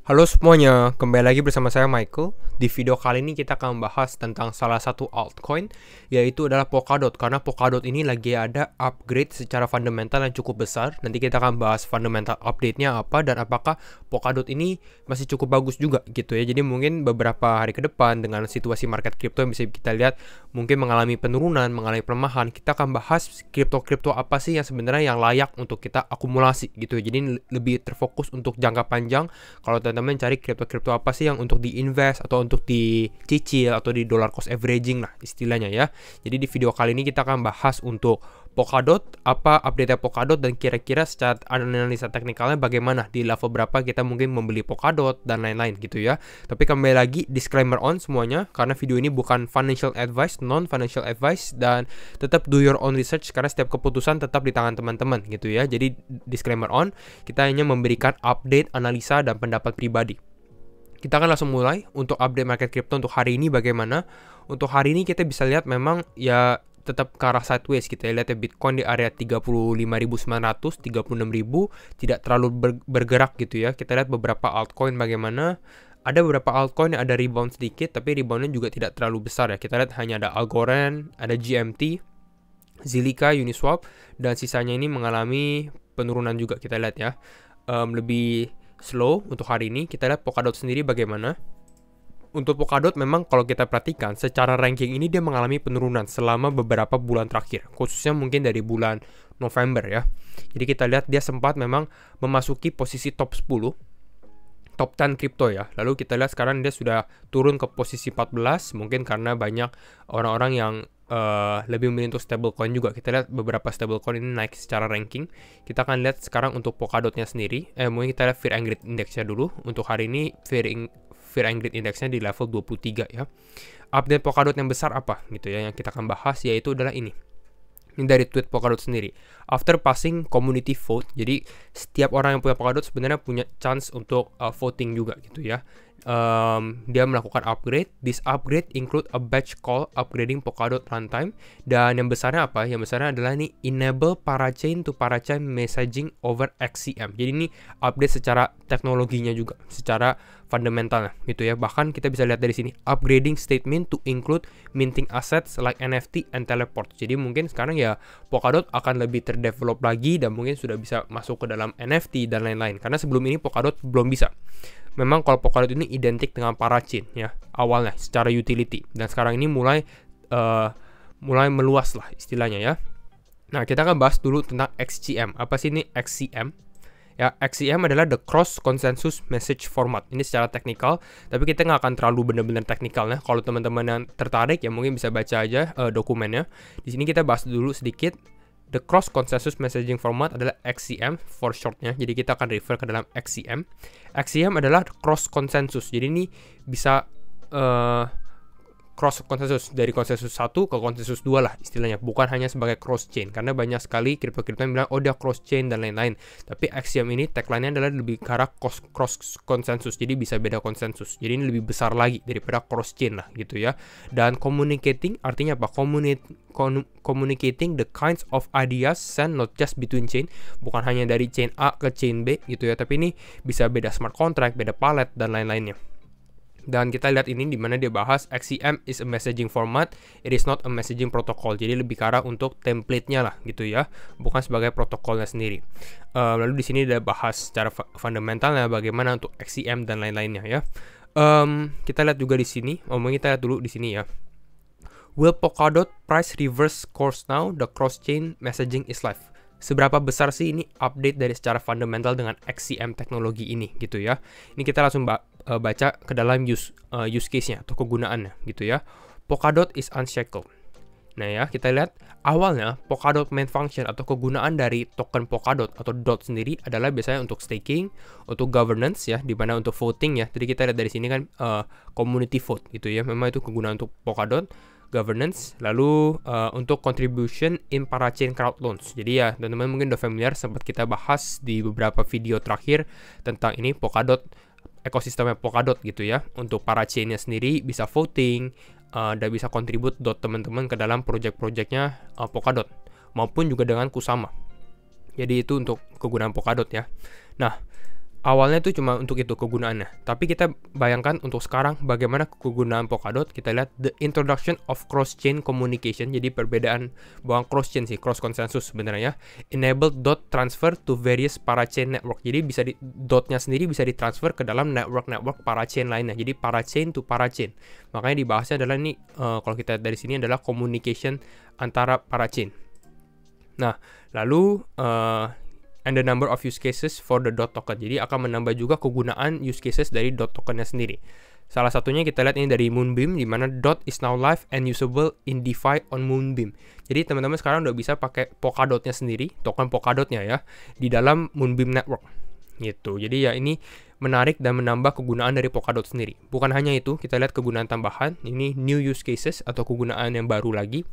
Halo semuanya, kembali lagi bersama saya Michael. Di video kali ini kita akan membahas tentang salah satu altcoin, yaitu adalah Polkadot. Karena Polkadot ini lagi ada upgrade secara fundamental yang cukup besar. Nanti kita akan bahas fundamental update-nya apa dan apakah Polkadot ini masih cukup bagus juga gitu ya. Jadi mungkin beberapa hari ke depan dengan situasi market crypto yang bisa kita lihat mungkin mengalami penurunan, mengalami pelemahan. Kita akan bahas kripto-kripto apa sih yang sebenarnya yang layak untuk kita akumulasi gitu ya. Jadi lebih terfokus untuk jangka panjang. Kalau teman-teman cari kripto-kripto apa sih yang untuk diinvest atau untuk dicicil atau di dollar cost averaging lah istilahnya ya. Jadi di video kali ini kita akan bahas untuk Polkadot, apa update Polkadot dan kira-kira secara analisa teknikalnya bagaimana, di level berapa kita mungkin membeli Polkadot dan lain-lain gitu ya. Tapi kembali lagi disclaimer on semuanya karena video ini bukan financial advice, non financial advice, dan tetap do your own research karena setiap keputusan tetap di tangan teman-teman gitu ya. Jadi disclaimer on, kita hanya memberikan update, analisa dan pendapat pribadi. Kita akan langsung mulai untuk update market crypto untuk hari ini bagaimana. Untuk hari ini kita bisa lihat memang ya tetap ke arah sideways. Kita lihat ya Bitcoin di area 35.900, 36.000, tidak terlalu bergerak gitu ya. Kita lihat beberapa altcoin bagaimana. Ada beberapa altcoin yang ada rebound sedikit, tapi reboundnya juga tidak terlalu besar ya. Kita lihat hanya ada Algorand, ada GMT, Zilliqa, Uniswap, dan sisanya ini mengalami penurunan juga kita lihat ya. Lebih slow untuk hari ini. Kita lihat Polkadot sendiri bagaimana. Untuk Polkadot memang kalau kita perhatikan secara ranking ini dia mengalami penurunan selama beberapa bulan terakhir, khususnya mungkin dari bulan November ya. Jadi kita lihat dia sempat memang memasuki posisi top 10, top 10 crypto ya. Lalu kita lihat sekarang dia sudah turun ke posisi 14, mungkin karena banyak orang-orang yang lebih memilih untuk stablecoin juga. Kita lihat beberapa stablecoin ini naik secara ranking. Kita akan lihat sekarang untuk Polkadotnya sendiri. Mungkin kita lihat Fear and Greed Index-nya dulu. Untuk hari ini Fear and Greed Index-nya di level 23 ya. Update Polkadot yang besar apa gitu ya yang kita akan bahas, yaitu adalah ini. Ini dari tweet Polkadot sendiri. After passing community vote, jadi setiap orang yang punya Polkadot sebenarnya punya chance untuk voting juga gitu ya. Dia melakukan upgrade. This upgrade include a batch call upgrading Polkadot runtime. Dan yang besarnya apa? Yang besarnya adalah ini enable parachain to parachain messaging over XCM. Jadi ini update secara teknologinya juga, secara fundamentalnya gitu ya. Bahkan kita bisa lihat dari sini upgrading statement to include minting assets like NFT and teleport. Jadi mungkin sekarang ya Polkadot akan lebih terdevelop lagi dan mungkin sudah bisa masuk ke dalam NFT dan lain-lain. Karena sebelum ini Polkadot belum bisa. Memang kalau Polkadot ini identik dengan parachain ya awalnya secara utility, dan sekarang ini mulai meluas lah istilahnya ya. Nah, kita akan bahas dulu tentang XCM. Apa sih ini XCM? Ya, XCM adalah the Cross Consensus Message Format. Ini secara teknikal, tapi kita nggak akan terlalu benar-benar teknikalnya. Kalau teman-teman yang tertarik ya mungkin bisa baca aja dokumennya. Di sini kita bahas dulu sedikit. The Cross Consensus Messaging Format adalah XCM for shortnya. Jadi kita akan refer ke dalam XCM. XCM adalah cross consensus. Jadi ini bisa cross konsensus dari konsensus 1 ke konsensus 2 lah istilahnya, bukan hanya sebagai cross chain, karena banyak sekali kripto-kripto yang bilang oh dia cross chain dan lain-lain. Tapi XCM ini tagline-nya adalah lebih ke arah cross konsensus, jadi bisa beda konsensus. Jadi ini lebih besar lagi daripada cross chain lah gitu ya. Dan communicating artinya apa? Communicating the kinds of ideas sent not just between chain, bukan hanya dari chain A ke chain B gitu ya, tapi ini bisa beda smart contract, beda palette dan lain-lainnya. Dan kita lihat ini di mana dia bahas XCM is a messaging format, it is not a messaging protocol. Jadi lebih ke arah untuk template-nya lah gitu ya, bukan sebagai protokolnya sendiri. Lalu di sini dia bahas secara fundamentalnya bagaimana untuk XCM dan lain-lainnya ya. Kita lihat juga di sini, kita lihat dulu di sini ya. Will Polkadot price reverse course now? The cross-chain messaging is live. Seberapa besar sih ini update dari secara fundamental dengan XCM teknologi ini gitu ya. Ini kita langsung baca ke dalam use case-nya atau kegunaannya gitu ya. Polkadot is unshackled. Nah ya, kita lihat awalnya Polkadot main function atau kegunaan dari token Polkadot atau DOT sendiri adalah biasanya untuk staking, untuk governance ya, dimana untuk voting ya. Jadi kita lihat dari sini kan community vote gitu ya. Memang itu kegunaan untuk Polkadot governance, lalu untuk contribution in parachain crowd loans. Jadi ya teman-teman mungkin udah familiar, sempat kita bahas di beberapa video terakhir tentang ini Polkadot, ekosistemnya Polkadot gitu ya. Untuk parachainnya sendiri bisa voting dan bisa contribute dot teman-teman ke dalam project-projectnya Polkadot maupun juga dengan Kusama. Jadi itu untuk kegunaan Polkadot ya. Nah, Awalnya itu cuma untuk itu kegunaannya, tapi kita bayangkan untuk sekarang bagaimana kegunaan Polkadot. Kita lihat the introduction of cross-chain communication, jadi perbedaan bukan cross-chain sih, cross konsensus sebenarnya, enabled dot transfer to various parachain network. Jadi bisa dotnya sendiri bisa ditransfer ke dalam network parachain lainnya, jadi parachain to parachain. Makanya dibahasnya adalah ini, kalau kita dari sini adalah communication antara parachain. Nah, lalu and the number of use cases for the dot token. Jadi akan menambah juga kegunaan use cases dari dot tokennya sendiri. Salah satunya kita lihat ini dari Moonbeam, di mana dot is now live and usable in DeFi on Moonbeam. Jadi teman-teman sekarang udah bisa pakai Polkadotnya sendiri, token Polkadotnya ya, di dalam Moonbeam Network. Gitu. Jadi ya ini menarik dan menambah kegunaan dari Polkadot sendiri. Bukan hanya itu, kita lihat kegunaan tambahan. Ini new use cases atau kegunaan yang baru lagi.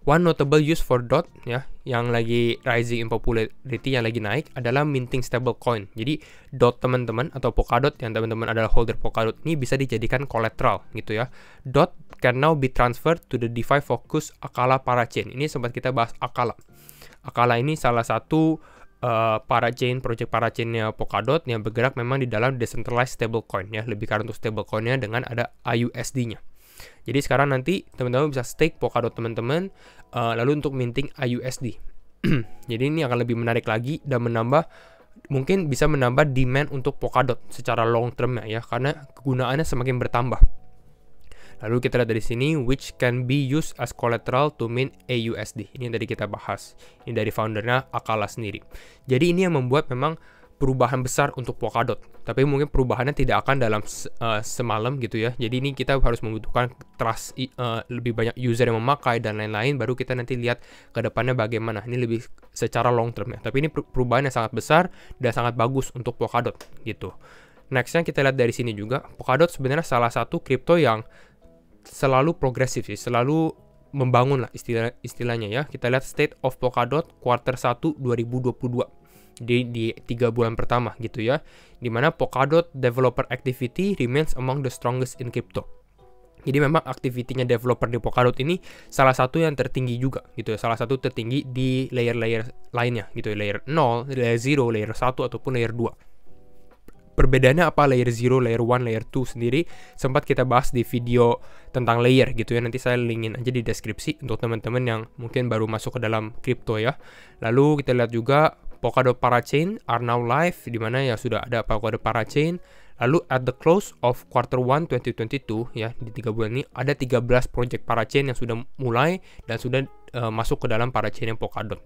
One notable use for DOT ya, yang lagi rising in popularity, yang lagi naik adalah minting stablecoin. Jadi DOT teman-teman atau Polkadot yang teman-teman adalah holder Polkadot ini bisa dijadikan collateral gitu ya. DOT can now be transferred to the DeFi focus Akala parachain. Ini sempat kita bahas Akala. Akala ini salah satu parachain, project parachainnya Polkadot yang bergerak memang di dalam decentralized stablecoin ya, lebih karena untuk stablecoinnya dengan ada IUSD-nya. Jadi sekarang nanti teman-teman bisa stake Polkadot teman-teman, lalu untuk minting IUSD. Jadi ini akan lebih menarik lagi dan mungkin bisa menambah demand untuk Polkadot secara long term ya, karena kegunaannya semakin bertambah. Lalu kita lihat dari sini, which can be used as collateral to mint AUSD. Ini yang tadi kita bahas. Ini dari foundernya Akala sendiri. Jadi ini yang membuat memang perubahan besar untuk Polkadot. Tapi mungkin perubahannya tidak akan dalam semalam gitu ya. Jadi ini kita harus membutuhkan trust, lebih banyak user yang memakai dan lain-lain, baru kita nanti lihat ke depannya bagaimana. Ini lebih secara long term ya. Tapi ini perubahan yang sangat besar dan sangat bagus untuk Polkadot gitu. Nextnya kita lihat dari sini juga, Polkadot sebenarnya salah satu kripto yang selalu progresif sih, selalu membangun lah istilahnya ya. Kita lihat State of Polkadot quarter 1 2022. Di 3 bulan pertama gitu ya, dimana Polkadot developer activity remains among the strongest in crypto. Jadi memang aktivitinya developer di Polkadot ini salah satu yang tertinggi juga gitu ya, salah satu tertinggi di layer-layer lainnya gitu ya, layer 0, layer 0, layer 1 ataupun layer 2. Perbedaannya apa layer 0, layer 1, layer 2 sendiri sempat kita bahas di video tentang layer gitu ya. Nanti saya linkin aja di deskripsi untuk teman-teman yang mungkin baru masuk ke dalam crypto ya. Lalu kita lihat juga Polkadot Parachain are now live, di mana ya sudah ada Polkadot Parachain. Lalu at the close of quarter 1 2022 ya, di 3 bulan ini ada 13 project Parachain yang sudah mulai dan sudah masuk ke dalam Parachain Polkadot.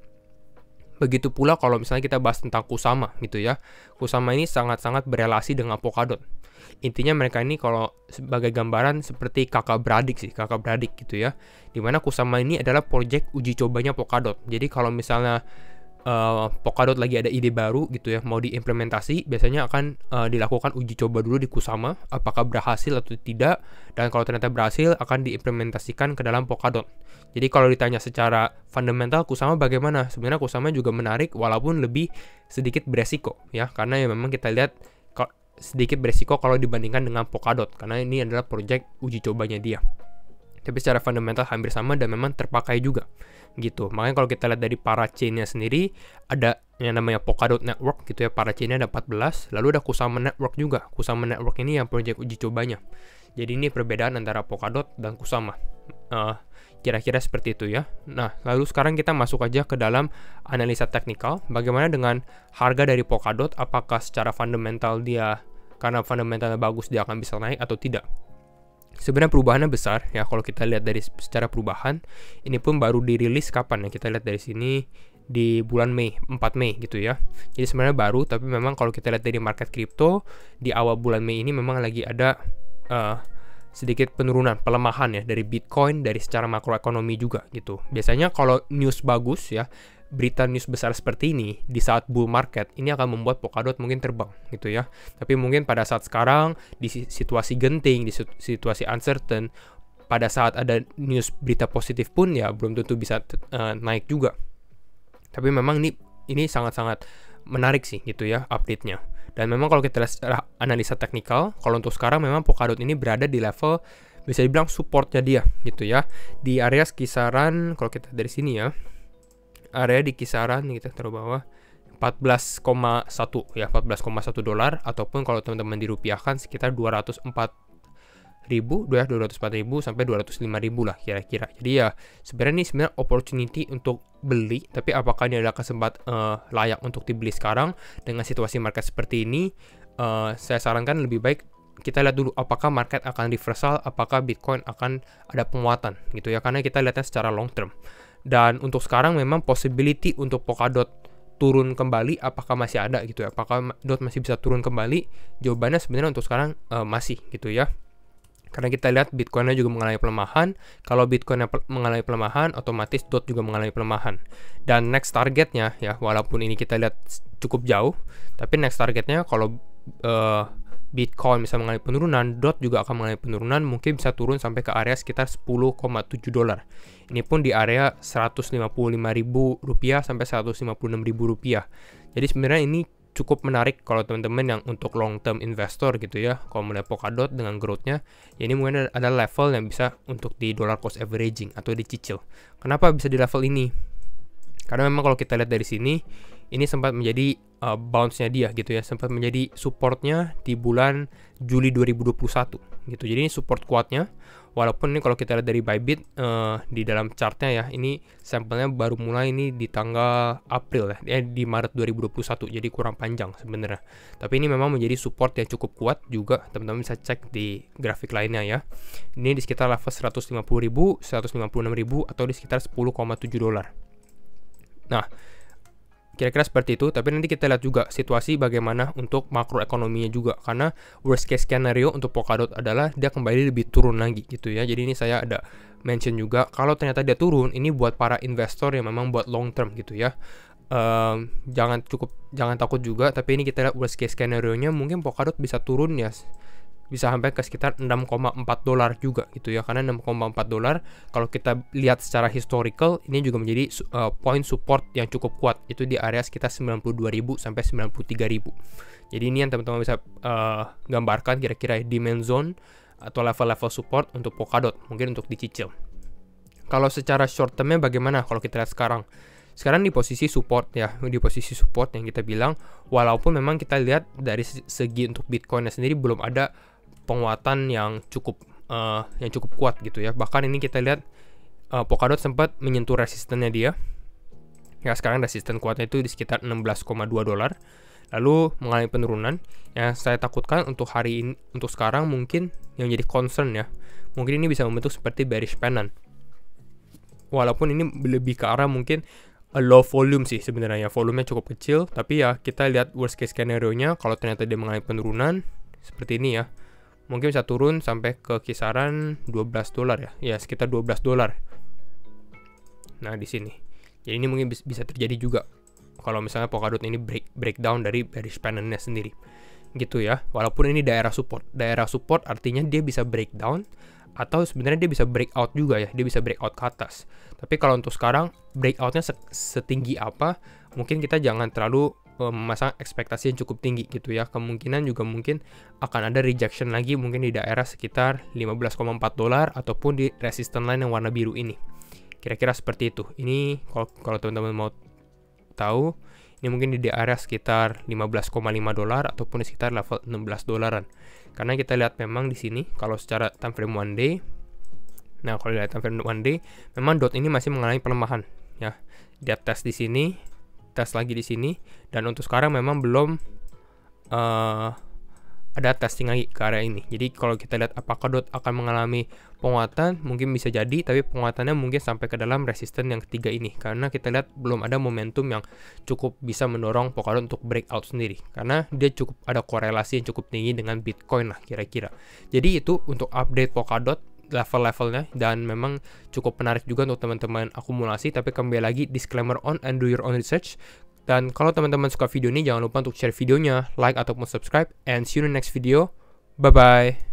Begitu pula kalau misalnya kita bahas tentang Kusama gitu ya. Kusama ini sangat-sangat berelasi dengan Polkadot. Intinya mereka ini kalau sebagai gambaran seperti kakak beradik gitu ya. Dimana Kusama ini adalah project uji cobanya Polkadot. Jadi kalau misalnya Polkadot lagi ada ide baru gitu ya, mau diimplementasi, biasanya akan dilakukan uji coba dulu di Kusama, apakah berhasil atau tidak, dan kalau ternyata berhasil akan diimplementasikan ke dalam Polkadot. Jadi kalau ditanya secara fundamental Kusama bagaimana, sebenarnya Kusama juga menarik walaupun lebih sedikit beresiko ya, karena ya memang kita lihat sedikit beresiko kalau dibandingkan dengan Polkadot, karena ini adalah project uji cobanya dia. Tapi secara fundamental hampir sama dan memang terpakai juga gitu. Makanya kalau kita lihat dari parachain-nya sendiri, ada yang namanya Polkadot Network gitu ya, parachain-nya ada 14, lalu ada Kusama Network juga. Kusama Network ini yang project uji cobanya. Jadi ini perbedaan antara Polkadot dan Kusama. Kira-kira seperti itu ya. Nah, lalu sekarang kita masuk aja ke dalam analisa teknikal. Bagaimana dengan harga dari Polkadot, apakah secara fundamental dia, karena fundamentalnya bagus, dia akan bisa naik atau tidak? Sebenarnya perubahannya besar ya, kalau kita lihat dari secara perubahan. Ini pun baru dirilis kapan ya, kita lihat dari sini di bulan Mei, 4 Mei gitu ya. Jadi sebenarnya baru, tapi memang kalau kita lihat dari market crypto di awal bulan Mei ini memang lagi ada sedikit penurunan, pelemahan ya dari Bitcoin, dari secara makroekonomi juga gitu. Biasanya kalau news bagus ya, berita news besar seperti ini di saat bull market ini akan membuat Polkadot mungkin terbang gitu ya. Tapi mungkin pada saat sekarang di situasi genting, di situasi uncertain, pada saat ada news berita positif pun ya belum tentu bisa naik juga. Tapi memang ini sangat-sangat menarik sih gitu ya update-nya. Dan memang kalau kita lihat secara analisa teknikal, kalau untuk sekarang memang Polkadot ini berada di level bisa dibilang supportnya dia gitu ya. Di area kisaran, kalau kita dari sini ya, area di kisaran, kita taruh bawah 14,1 ya, 14,1 dolar, ataupun kalau teman-teman dirupiahkan sekitar 204.000 sampai 205.000 lah kira-kira. Jadi ya sebenarnya ini sebenarnya opportunity untuk beli, tapi apakah ini adalah layak untuk dibeli sekarang dengan situasi market seperti ini? Saya sarankan lebih baik kita lihat dulu apakah market akan reversal, apakah Bitcoin akan ada penguatan gitu ya, karena kita lihatnya secara long term. Dan untuk sekarang memang possibility untuk Polkadot turun kembali apakah masih ada gitu ya, apakah DOT masih bisa turun kembali? Jawabannya sebenarnya untuk sekarang masih gitu ya, karena kita lihat Bitcoin-nya juga mengalami pelemahan. Kalau Bitcoin mengalami pelemahan, otomatis DOT juga mengalami pelemahan. Dan next targetnya ya, walaupun ini kita lihat cukup jauh, tapi next targetnya kalau Bitcoin bisa mengalami penurunan, DOT juga akan mengalami penurunan, mungkin bisa turun sampai ke area sekitar 10,7 dolar. Ini pun di area Rp155.000 sampai Rp156.000. Jadi sebenarnya ini cukup menarik kalau teman-teman yang untuk long term investor gitu ya. Kalau melihat Polkadot dengan growth-nya, ya ini mungkin ada level yang bisa untuk di dollar cost averaging atau dicicil. Kenapa bisa di level ini? Karena memang kalau kita lihat dari sini, ini sempat menjadi bounce-nya dia gitu ya, sempat menjadi support-nya di bulan Juli 2021 gitu. Jadi ini support kuatnya. Walaupun ini kalau kita lihat dari Bybit di dalam chart-nya ya, ini sampelnya baru mulai ini di tanggal April ya, di Maret 2021, jadi kurang panjang sebenarnya. Tapi ini memang menjadi support yang cukup kuat juga, teman-teman bisa cek di grafik lainnya ya. Ini di sekitar level 150.000, 156.000 atau di sekitar 10,7 dolar. Nah, kira-kira seperti itu, tapi nanti kita lihat juga situasi bagaimana untuk makroekonominya juga, karena worst case scenario untuk Polkadot adalah dia kembali lebih turun lagi gitu ya. Jadi ini saya ada mention juga, kalau ternyata dia turun, ini buat para investor yang memang buat long term gitu ya. Jangan takut juga, tapi ini kita lihat worst case scenario-nya mungkin Polkadot bisa turun ya, bisa sampai ke sekitar 6,4 dolar juga gitu ya, karena 6,4 dolar kalau kita lihat secara historical ini juga menjadi point support yang cukup kuat, itu di area sekitar 92.000 sampai 93.000. Jadi ini yang teman-teman bisa gambarkan kira-kira demand zone atau level-level support untuk Polkadot, mungkin untuk dicicil. Kalau secara short termnya bagaimana kalau kita lihat sekarang di posisi support ya, di posisi support yang kita bilang, walaupun memang kita lihat dari segi untuk Bitcoin sendiri belum ada penguatan yang cukup kuat gitu ya. Bahkan ini kita lihat Polkadot sempat menyentuh resistennya dia. Ya, sekarang resisten kuatnya itu di sekitar 16,2 dolar. Lalu mengalami penurunan. Yang saya takutkan untuk hari ini, untuk sekarang mungkin yang jadi concern ya, mungkin ini bisa membentuk seperti bearish pennant. Walaupun ini lebih ke arah mungkin low volume sih sebenarnya, volumenya cukup kecil, tapi ya kita lihat worst case scenario-nya kalau ternyata dia mengalami penurunan seperti ini ya. Mungkin bisa turun sampai ke kisaran 12 dolar ya, sekitar 12 dolar. Nah, di sini. Jadi ini mungkin bisa terjadi juga kalau misalnya Polkadot ini breakdown dari bearish pennant-nya sendiri. Gitu ya. Walaupun ini daerah support. Daerah support artinya dia bisa breakdown atau sebenarnya dia bisa breakout juga ya, dia bisa breakout ke atas. Tapi kalau untuk sekarang breakoutnya setinggi apa, mungkin kita jangan terlalu memasang ekspektasi yang cukup tinggi gitu ya. Kemungkinan juga mungkin akan ada rejection lagi mungkin di daerah sekitar 15,4 dolar ataupun di resistance line yang warna biru ini. Kira-kira seperti itu. Ini kalau teman-teman mau tahu, ini mungkin di daerah sekitar 15,5 dolar ataupun di sekitar level 16 dolaran. Karena kita lihat memang di sini kalau secara time frame one day, nah kalau lihat time frame one day, memang DOT ini masih mengalami pelemahan ya. Dia tes di sini, tes lagi di sini, dan untuk sekarang memang belum ada testing lagi ke area ini. Jadi kalau kita lihat apakah DOT akan mengalami penguatan, mungkin bisa jadi, tapi penguatannya mungkin sampai ke dalam resisten yang ketiga ini, karena kita lihat belum ada momentum yang cukup bisa mendorong Polkadot untuk breakout sendiri, karena dia cukup ada korelasi yang cukup tinggi dengan Bitcoin lah kira-kira. Jadi itu untuk update Polkadot level-levelnya, dan memang cukup menarik juga untuk teman-teman akumulasi. Tapi kembali lagi disclaimer on and do your own research. Dan kalau teman-teman suka video ini, jangan lupa untuk share videonya, like ataupun subscribe, and see you in the next video. Bye bye.